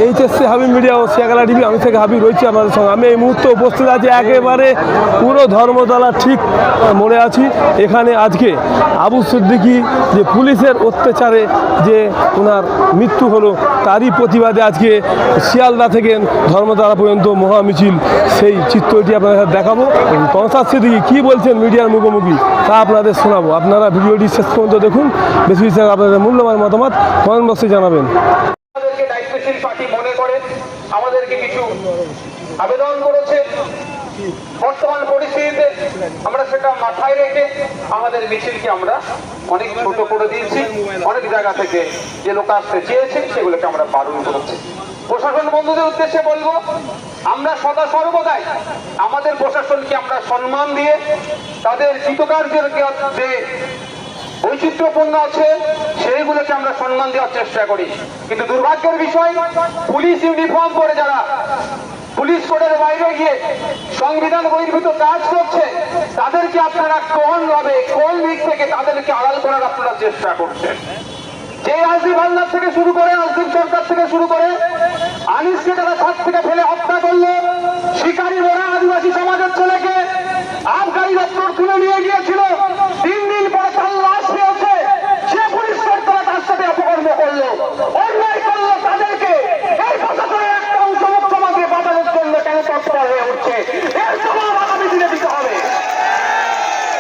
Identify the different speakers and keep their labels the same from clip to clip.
Speaker 1: HSC Habib media ও Shiakhala TV, আমি থেকে হাবিব রয়েছি আপনাদের সঙ্গে। আমি এই মুহূর্তে উপস্থিত আছি একেবারে পুরো ধর্মতলা ঠিক মনে আছি। এখানে আজকে আবু সিদ্দিকী যে পুলিশের অত্যাচারে যে ওনার মৃত্যু হলো, তারই প্রতিবাদে আজকে শিয়ালদা থেকে ধর্মতলা পর্যন্ত মহামিছিল, সেই চিত্রটি আপনাদের সাথে দেখাবো। নওশাদ সিদ্দিকী কী বলছেন মিডিয়ার মুখোমুখি তা আপনাদের শোনাবো। আপনারা ভিডিওটি শেষ পর্যন্ত দেখুন। বেশি বেশি আপনাদের মূল্যবান মতামত কমেন্ট বক্সে জানাবেন।
Speaker 2: দায়িত্বশীল পার্টি মনে করে আমাদেরকে কিছু আবেদন করেছে। বর্তমান পরিস্থিতিতে আমরা সেটা মাথায় রেখে আমাদের মিছিলকে আমরা অনেক ছোট করে দিয়েছি। অনেক জায়গা থেকে যে লোক আসতে চেয়েছে সেগুলোকে আমরা বারণ করেছি। প্রশাসন বন্ধুদের উদ্দেশ্যে বলবো, আমরা সদা সর্বদাই আমাদের প্রশাসনকে আমরা সম্মান দিয়ে তাদের কৃতকার্যের যে বৈচিত্র্যপূর্ণ আছে সেইগুলোকে আমরা সম্মান দেওয়ার চেষ্টা করি। কিন্তু দুর্ভাগ্যের বিষয়, পুলিশ ইউনিফর্ম পরে যারা পুলিশ কোডের বাইরে গিয়ে সংবিধান বহির্ভূত কাজ করছে, তাদেরকে আপনারা কোন দিক থেকে তাদেরকে আড়াল করার আপনারা চেষ্টা করছেন। যে আসিফ হালদার থেকে শুরু করে, আসিফ সরকার থেকে শুরু করে আনিসকে তারা ছাদ থেকে ফেলে হত্যা করলো, শিকারী মোড়া আদিবাসী সমাজের ছেলেকে আবগারি দপ্তর তুলে নিয়ে গিয়েছিল, 3 দিন পরে তার লাশ পেয়েছে, সে পুলিশ কর্তারা তার সাথে অপকর্ম করলো, অন্যায় করলো, তাদেরকে এই প্রশাসনের একটা অংশ মুখ্যমন্ত্রী বাঁচানোর জন্য কেন তৎপর হয়ে উঠছে, এর জবাব আগামী দিনে দিতে হবে।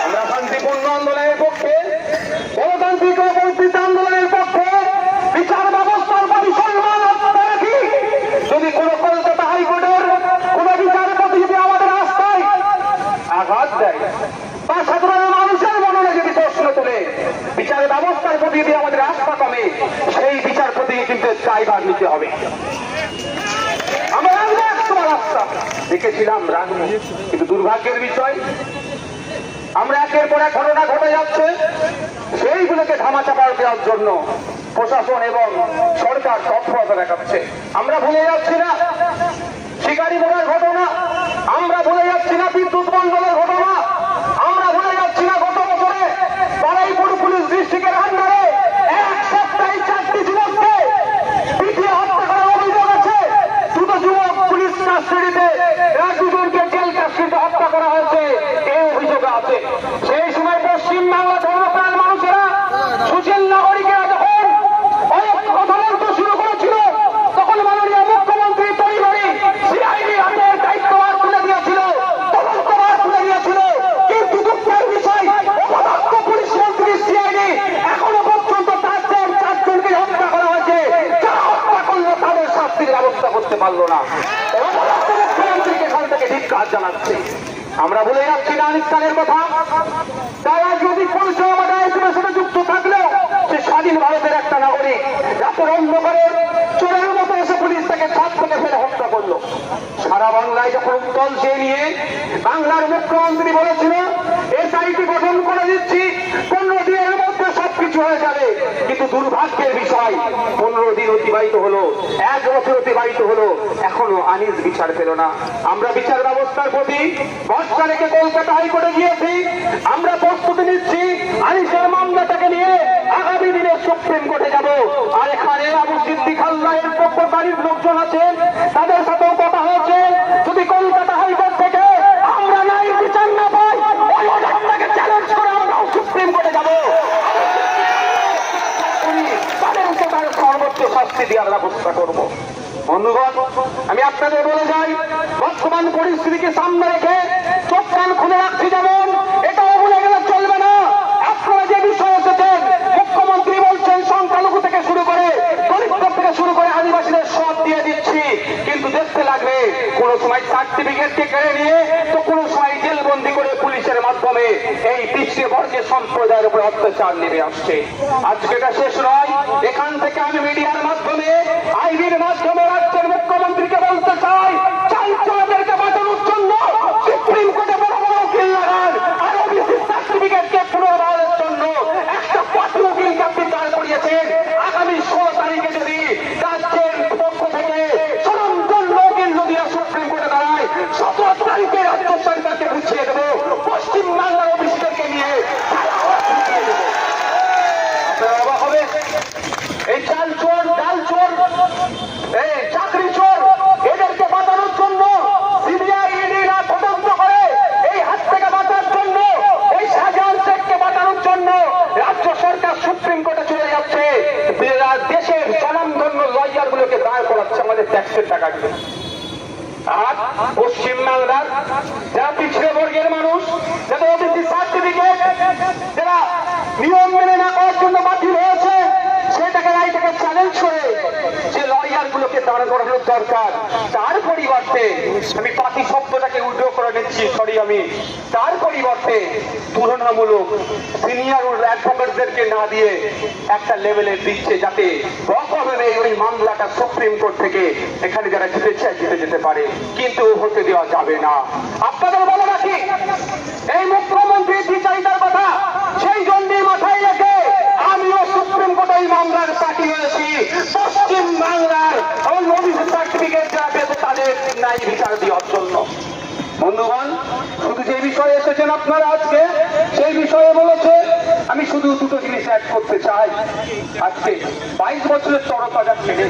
Speaker 2: আমরা শান্তিপূর্ণ আন্দোলনের পক্ষে, গণতান্ত্রিক ও বৈপ্লবিক আন্দোলনের পক্ষে, বিচার ব্যবস্থার প্রতি সম্মান রাখি। যদি কোন কলকাতা হাইকোর্টের কোন বিচারপতি যদি আমাদের আস্থায় আঘাত দেয় বা সাধারণ মানুষের মনে যদি প্রশ্ন তোলে, বিচার ব্যবস্থার প্রতি যদি আমাদের আস্থা কমে, সেই বিচারপতি কিন্তু দায়ভার নিতে হবে। আমরা তোমার আস্থা দেখেছিলাম রাখবো, কিন্তু দুর্ভাগ্যের বিষয় আমরা একের পর এক ঘটনা ঘটে যাচ্ছে, সেইগুলোকে ধামাচাপা দেওয়ার জন্য প্রশাসন এবং সরকার তৎপরতা দেখাচ্ছে। আমরা ভুলে যাচ্ছি না শিকারী মোড়ার ঘটনা, আমরা ভুলে যাচ্ছি না বিদ্যুৎ মন্ডলের ঘটনা, আমরা ভুলে যাচ্ছি না গত বছরে বারুইপুর পুলিশ ডিস্ট্রিক্টের আন্ডারে 1 সপ্তাহে 4টি যুবককে পিটিয়ে হত্যা করার অভিযোগ আছে। দুটো যুবক পুলিশ কাস্টডিতে, দুজনকে জেল কাস্টডিতে হত্যা করা হয়েছে, এই অভিযোগ আছে। সেই সময় পশ্চিমবাংলা ধর্মপ্রাণ মানুষেরা, সুশীল নাগরিকেরা যখন অনেক কথা বলতে শুরু করেছিল, তখন মাননীয় মুখ্যমন্ত্রী তড়িঘড়ি সিআইডি হাতের দায়িত্বভার তুলে দিয়েছিল, তদন্তভার তুলে দিয়েছিল। কিন্তু দুঃখের বিষয়, অপদার্থ পুলিশ মন্ত্রী সিআইডি এখনো পর্যন্ত তার 4জনকে হত্যা করা হয়েছে, যারা হত্যা করলো তাদের শাস্তির ব্যবস্থা করতে পারলো না। অপদার্থ মুখ্যমন্ত্রীকে এখান থেকে ধিক্কার জানাচ্ছে। আমরা বলে যাচ্ছি না আনিসখানের কথা, তারা যদি পরিচয় আমাদের আইনের সাথে যুক্ত থাকলেও সে স্বাধীন ভারতের একটা নাগরিক, রাতের অন্ধকারে চোরের মতো এসে পুলিশ তাকে ছাদ থেকে ফেলে হত্যা করলো। সারা বাংলায় যখন উত্তল চেয়ে নিয়ে বাংলার মুখ্যমন্ত্রী বলেছিল এসআইটি গঠন করে দিচ্ছি, 15 দিনের মধ্যে সবকিছু হয়ে যাবে, কিন্তু দুর্ভাগ্যের বিষয় 15 দিন অতিবাহিত হলো, 1 বছর অতিবাহিত হলো, এখনো আনিস বিচার পেল না। আমরা বিচার ব্যবস্থার প্রতি ভরসা রেখে কলকাতা হাইকোর্টে গিয়েছি, আমরা প্রস্তুতি নিচ্ছি আনিসের মামলাটাকে নিয়ে আগামী দিনে সুপ্রিম কোর্টে যাব। আর এখানে আবু সিদ্দিক হালদারের পক্ষকারীর লোকজন আছেন, তাদের সাথেও কথা হয়েছে, যদি কলকাতা হাইকোর্ট থেকে আমরা নাই বিচার না পাই, ওই অর্ডারটাকে চ্যালেঞ্জ করে আমরাও সুপ্রিম কোর্টে যাব, তাদেরকে তার সর্বোচ্চ শাস্তি দেওয়ার ব্যবস্থা করব। বন্ধুগণ, আমি আপনাদের বলে যাই, বর্তমান পরিস্থিতিকে সামনে রেখে চোখ কান খুলে রাখছি, যেমন এটাও ভুলে গেলে চলবে না। আপনারা যে বিষয় এসেছেন, মুখ্যমন্ত্রী বলছেন সংখ্যালঘু থেকে শুরু করে দরিদ্র থেকে শুরু করে আদিবাসীদের সব দিয়ে দিচ্ছি, কিন্তু দেখতে লাগবে কোন সময় সার্টিফিকেটকে কেড়ে নিয়ে তো কোন সময় জেলবন্দি করে পুলিশের মাধ্যমে এই পিছিয়ে বর্গের সম্প্রদায়ের উপর অত্যাচার নেমে আসছে। আজকে এটা শেষ নয়, এখান থেকে আমি মিডিয়ার মাধ্যমে, আইবির মাধ্যমে রাজ্যের মুখ্যমন্ত্রীকে বলতে চাই, চাইদেরকে বাঁচানোর জন্য সুপ্রিম কোর্টে বড় বড় উকিল লাগান, আর ওবিসি সার্টিফিকেটকে পুনর্বহালের জন্য একটা পার্টি উকিলকে আপনি দাঁড় করিয়েছেন। আগামী 16 তারিখে যদি রাজ্যের পক্ষ থেকে সরঞ্জন উকিল যদি সুপ্রিম কোর্টে দাঁড়ায়, 17 তারিখে রাজ্য সরকারকে বুঝিয়ে দেবো পশ্চিমবাংলার ওবিসিদেরকে নিয়ে আপনারা অবাক হবে। এই চাল চোর ডাল চোর গুলোকে দাঁড় করাচ্ছে আমাদের ট্যাক্সের টাকা দিয়ে। আর পশ্চিমবাংলার যারা পিছিয়ে বর্গের মানুষ, যাদের ওবিসি সার্টিফিকেট যারা নিয়ম মেনে না করার জন্য বাতিল হয়েছে, সেটাকে রাইটাকে চ্যালেঞ্জ করে যে লয়ার গুলোকে দাঁড় করানোর দরকার, তার পরিবর্তে আমি বাকি শব্দটাকে উল্টো করে নিচ্ছি, আমি তার পরিবর্তে তুলনামূলক সিনিয়র অ্যাডভোকেটদেরকে না দিয়ে একটা লেভেলে দিচ্ছে, যাতে রকমের ওই মামলাটা সুপ্রিম কোর্ট থেকে এখানে যারা জিতে চায় জিতে যেতে পারে, কিন্তু হতে দেওয়া যাবে না। আপনাদের বলে রাখি, এই মুখ্যমন্ত্রীর বিচারিতার কথা সেই জন্যই মাথায় রেখে আমিও সুপ্রিম কোর্টে এই মামলার পার্টি হয়েছি। পশ্চিম বাংলার ওবিসি সার্টিফিকেট যারা পেয়েছে তাদের ন্যায় বিচার দেওয়ার জন্য। বন্ধুগণ, শুধু যে বিষয়ে এসেছেন আপনারা আজকে, সেই বিষয়ে বলেছে, আমি শুধু দুটো জিনিস অ্যাড করতে চাই। আজকে 22 বছরের তরতাজা ছেলে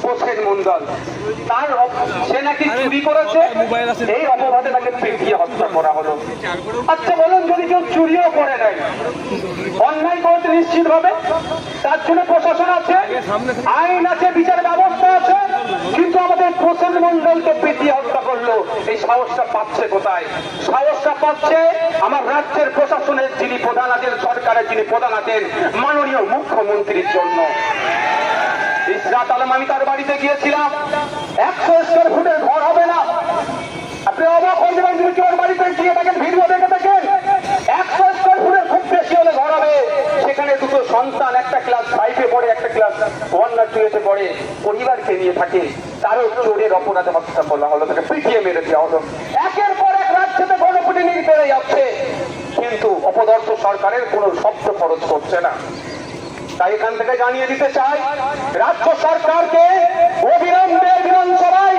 Speaker 2: প্রসেন মন্ডল, তার সে নাকি চুরি করেছে, এই অপবাদে তাকে পেটিয়ে হত্যা করা হলো। আচ্ছা বলুন, যদি কেউ চুরিও করে নেয়, অন্যায় করতে নিশ্চিত হবে, তার জন্য প্রশাসন আছে, আইন আছে, বিচার ব্যবস্থা আছে, কিন্তু আমাদের প্রসেন মন্ডলকে পেটিয়ে হত্যা করলো, এই সাহসটা পাচ্ছে কোথায়? সাহসটা পাচ্ছে আমার রাজ্যের প্রশাসনের যিনি প্রধান আছেন, সরকারের যিনি প্রধান আছেন, মাননীয় মুখ্যমন্ত্রীর জন্য। ইসরাত আলম, আমি তার বাড়িতে গিয়েছিলাম, 100 স্কয়ার ফুটের ঘর হবে না। আপনি অবাক হয়ে যাবেন যদি কেউ বাড়িতে গিয়ে থাকেন, ভিডিও দেখে থাকেন। 100 স্কয়ার ফুটের খুব বেশি হলে ঘর হবে, সেখানে দুটো সন্তান, একটা ক্লাস 5-এ পড়ে, একটা ক্লাস 1 না 2-তে পড়ে, পরিবারকে নিয়ে থাকে, তারও চোরের অপরাধে হত্যা করা হলো, তাকে পিটিয়ে মেরে দেওয়া হলো। একের পর এক রাজ্যেতে গণপিটুনি বেড়ে যাচ্ছে, কিন্তু অপদার্থ সরকারের কোনো শব্দ খরচ করছে না। তাই এখান থেকে জানিয়ে দিতে চাই, রাজ্য সরকারকে অবিলম্বে বিধানসভায়